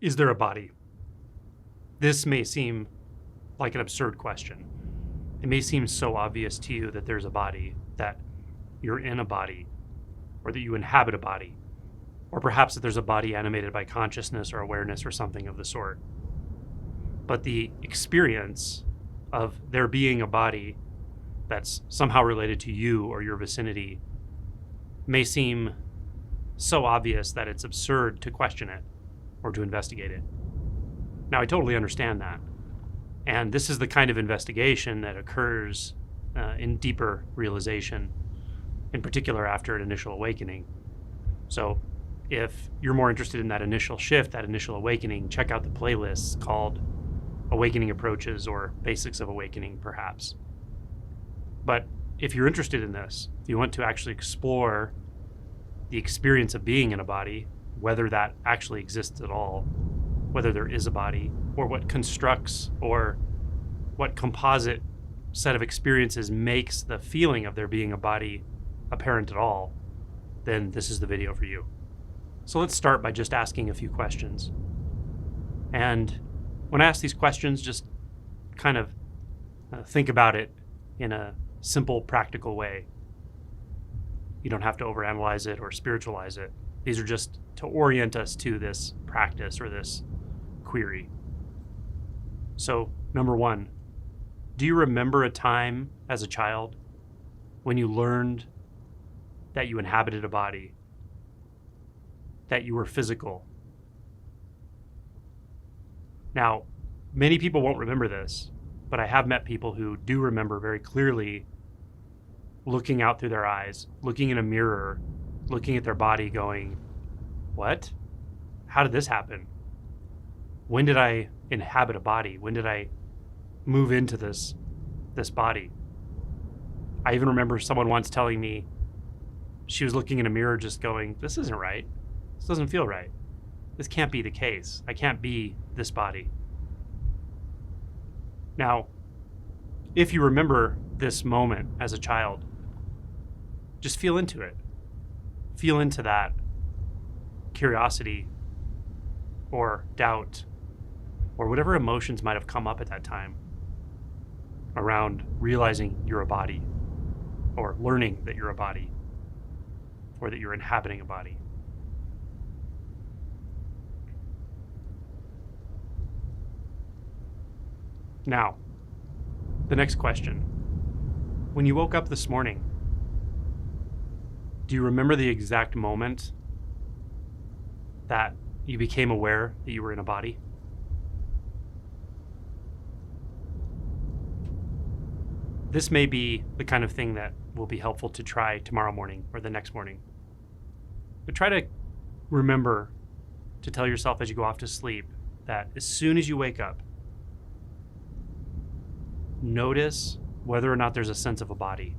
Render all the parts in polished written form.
Is there a body? This may seem like an absurd question. It may seem so obvious to you that there's a body, that you're in a body, or that you inhabit a body, or perhaps that there's a body animated by consciousness or awareness or something of the sort. But the experience of there being a body that's somehow related to you or your vicinity may seem so obvious that it's absurd to question it or to investigate it. Now, I totally understand that. And this is the kind of investigation that occurs in deeper realization, in particular after an initial awakening. So if you're more interested in that initial shift, that initial awakening, check out the playlists called Awakening Approaches or Basics of Awakening, perhaps. But if you're interested in this, if you want to actually explore the experience of being in a body, whether that actually exists at all, whether there is a body, or what constructs or what composite set of experiences makes the feeling of there being a body apparent at all, then this is the video for you. So let's start by just asking a few questions. And when I ask these questions, just kind of think about it in a simple, practical way. You don't have to overanalyze it or spiritualize it. These are just to orient us to this practice or this query. So, number one, do you remember a time as a child when you learned that you inhabited a body, that you were physical? Now, many people won't remember this, but I have met people who do remember very clearly looking out through their eyes, looking in a mirror, looking at their body going, what? How did this happen? When did I inhabit a body? When did I move into this body? I even remember someone once telling me she was looking in a mirror just going, this isn't right. This doesn't feel right. This can't be the case. I can't be this body. Now, if you remember this moment as a child, just feel into it. Feel into that curiosity or doubt or whatever emotions might have come up at that time around realizing you're a body or learning that you're a body or that you're inhabiting a body. Now, the next question. When you woke up this morning, do you remember the exact moment that you became aware that you were in a body? This may be the kind of thing that will be helpful to try tomorrow morning or the next morning. But try to remember to tell yourself as you go off to sleep that as soon as you wake up, notice whether or not there's a sense of a body.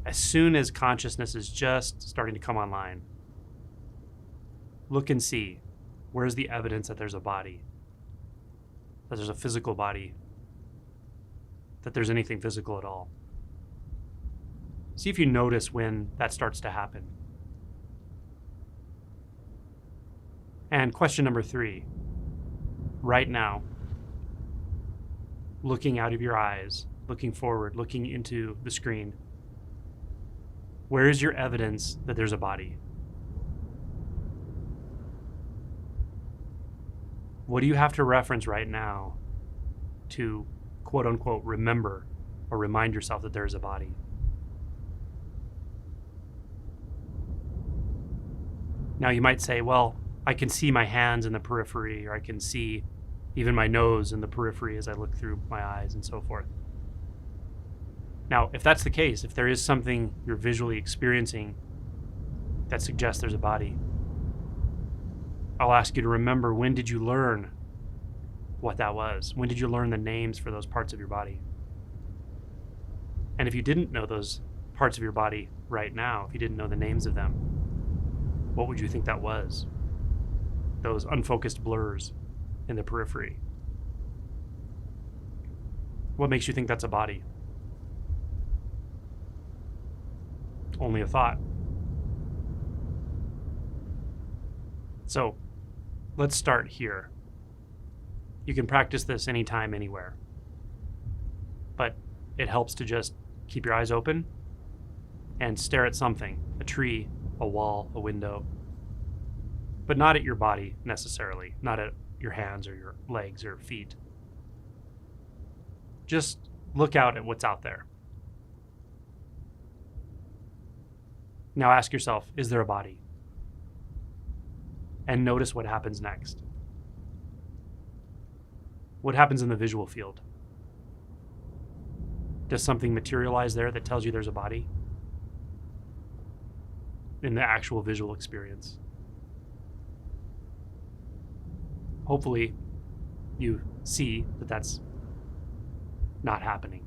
As soon as consciousness is just starting to come online, look and see, where's the evidence that there's a body, that there's a physical body, that there's anything physical at all. See if you notice when that starts to happen. And question number 3, right now, looking out of your eyes, looking forward, looking into the screen, where is your evidence that there's a body? What do you have to reference right now to quote unquote remember or remind yourself that there is a body? Now you might say, well, I can see my hands in the periphery, or I can see even my nose in the periphery as I look through my eyes and so forth. Now, if that's the case, if there is something you're visually experiencing that suggests there's a body, I'll ask you to remember, when did you learn what that was? When did you learn the names for those parts of your body? And if you didn't know those parts of your body right now, if you didn't know the names of them, what would you think that was? Those unfocused blurs in the periphery. What makes you think that's a body? Only a thought. So, Let's start here. You can practice this anytime, anywhere. But it helps to just keep your eyes open and stare at something, a tree, a wall, a window, but not at your body necessarily, not at your hands or your legs or feet. Just look out at what's out there. Now ask yourself, is there a body? And notice what happens next. What happens in the visual field? Does something materialize there that tells you there's a body? In the actual visual experience. Hopefully, you see that that's not happening.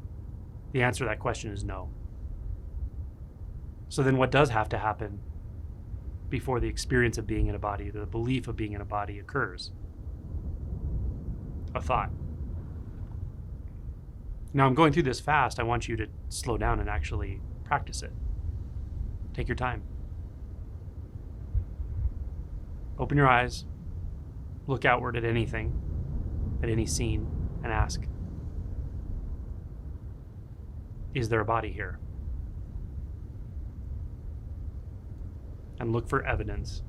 The answer to that question is no. So then what does have to happen before the experience of being in a body, the belief of being in a body occurs? A thought. Now I'm going through this fast. I want you to slow down and actually practice it. Take your time. Open your eyes. Look outward at anything, at any scene, and ask, is there a body here? And look for evidence.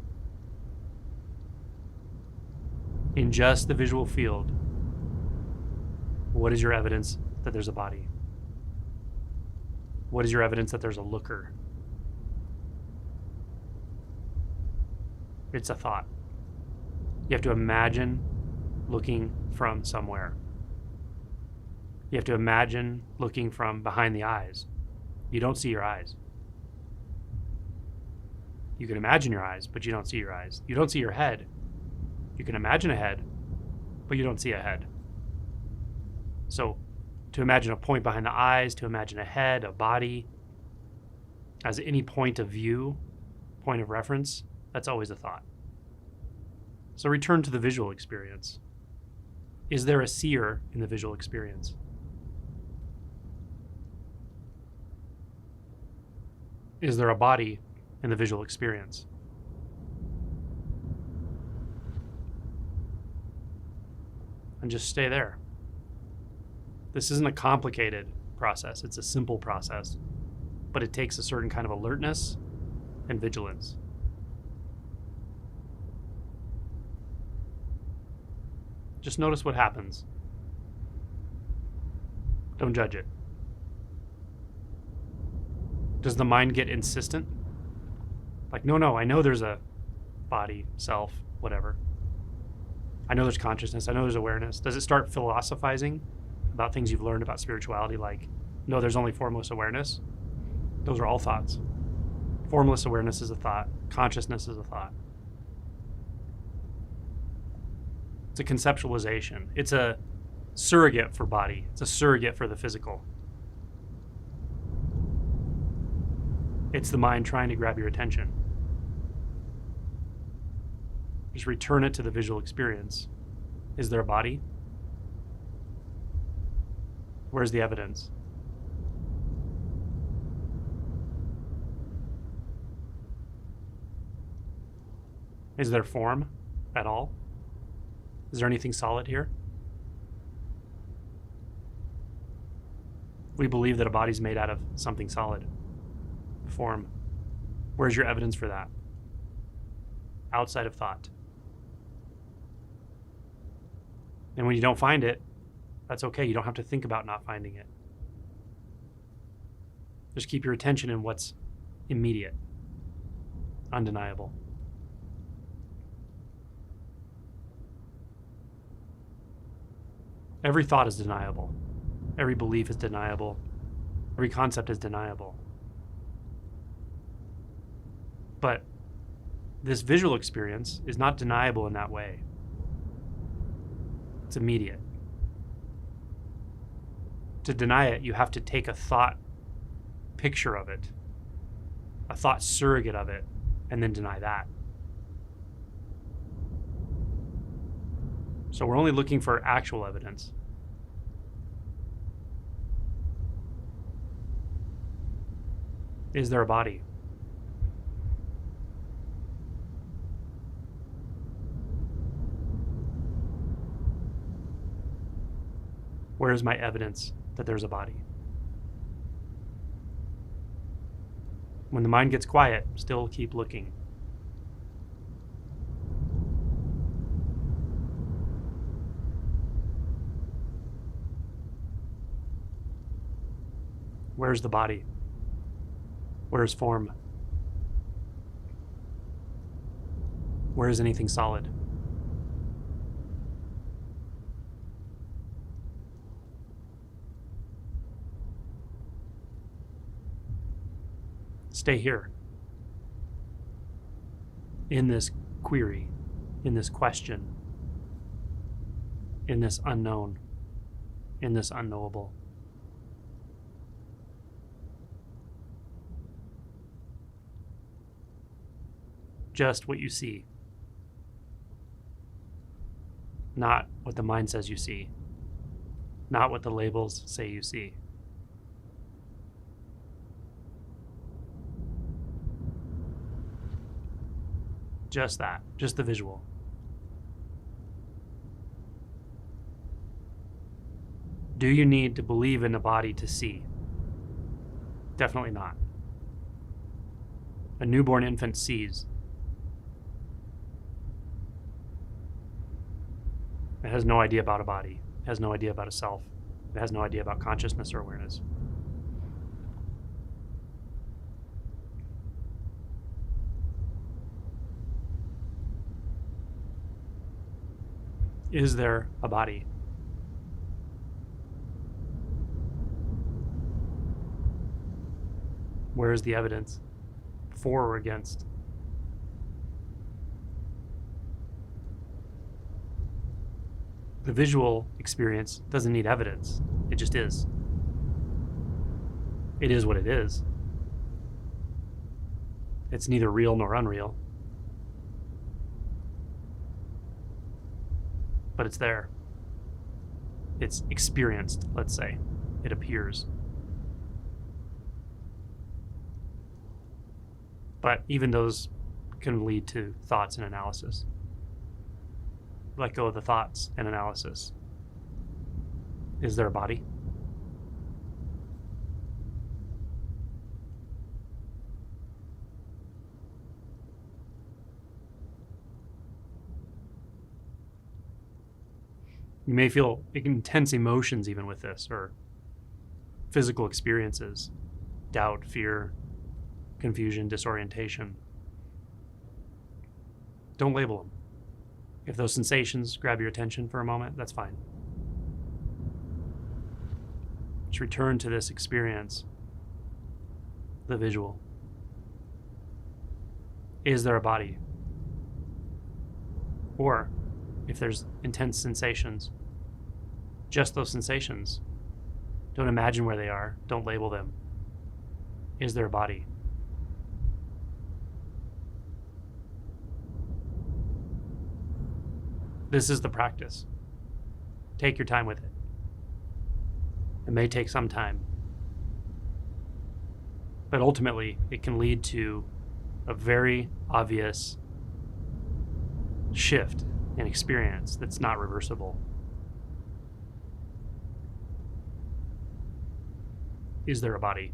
In just the visual field, what is your evidence that there's a body? What is your evidence that there's a looker? It's a thought. You have to imagine looking from somewhere. You have to imagine looking from behind the eyes. You don't see your eyes. You can imagine your eyes, but you don't see your eyes. You don't see your head. You can imagine a head, but you don't see a head. So, to imagine a point behind the eyes, to imagine a head, a body, as any point of view, point of reference, that's always a thought. So return to the visual experience. Is there a seer in the visual experience? Is there a body in the visual experience? And just stay there. This isn't a complicated process. It's a simple process, but it takes a certain kind of alertness and vigilance. Just notice what happens. Don't judge it. Does the mind get insistent? Like, no, I know there's a body, self, whatever. I know there's consciousness. I know there's awareness. Does it start philosophizing about things you've learned about spirituality? Like, no, there's only formless awareness. Those are all thoughts. Formless awareness is a thought. Consciousness is a thought. It's a conceptualization. It's a surrogate for body. It's a surrogate for the physical. It's the mind trying to grab your attention. Just return it to the visual experience. Is there a body? Where's the evidence? Is there form at all? Is there anything solid here? We believe that a body's made out of something solid. Form. Where's your evidence for that? Outside of thought. And when you don't find it, that's okay. You don't have to think about not finding it. Just keep your attention in what's immediate, undeniable. Every thought is deniable. Every belief is deniable. Every concept is deniable. But this visual experience is not deniable in that way. It's immediate. To deny it, you have to take a thought picture of it, a thought surrogate of it, and then deny that. So we're only looking for actual evidence. Is there a body? Where is my evidence that there's a body? When the mind gets quiet, still keep looking. Where's the body? Where's form? Where is anything solid? Stay here. In this query, in this question, in this unknown, in this unknowable. Just what you see. Not what the mind says you see. Not what the labels say you see. Just that, just the visual. Do you need to believe in a body to see? Definitely not. A newborn infant sees. It has no idea about a body. It has no idea about a self. It has no idea about consciousness or awareness. Is there a body? Where is the evidence? For or against? The visual experience doesn't need evidence. It just is. It is what it is. It's neither real nor unreal. But it's there. It's experienced, let's say. It appears. But even those can lead to thoughts and analysis. Let go of the thoughts and analysis. Is there a body? You may feel intense emotions even with this, or physical experiences, doubt, fear, confusion, disorientation. Don't label them. If those sensations grab your attention for a moment, that's fine. Just return to this experience, the visual. Is there a body? Or, if there's intense sensations, just those sensations. Don't imagine where they are. Don't label them. Is there a body? This is the practice. Take your time with it. It may take some time, but ultimately it can lead to a very obvious shift in experience that's not reversible. Is there a body?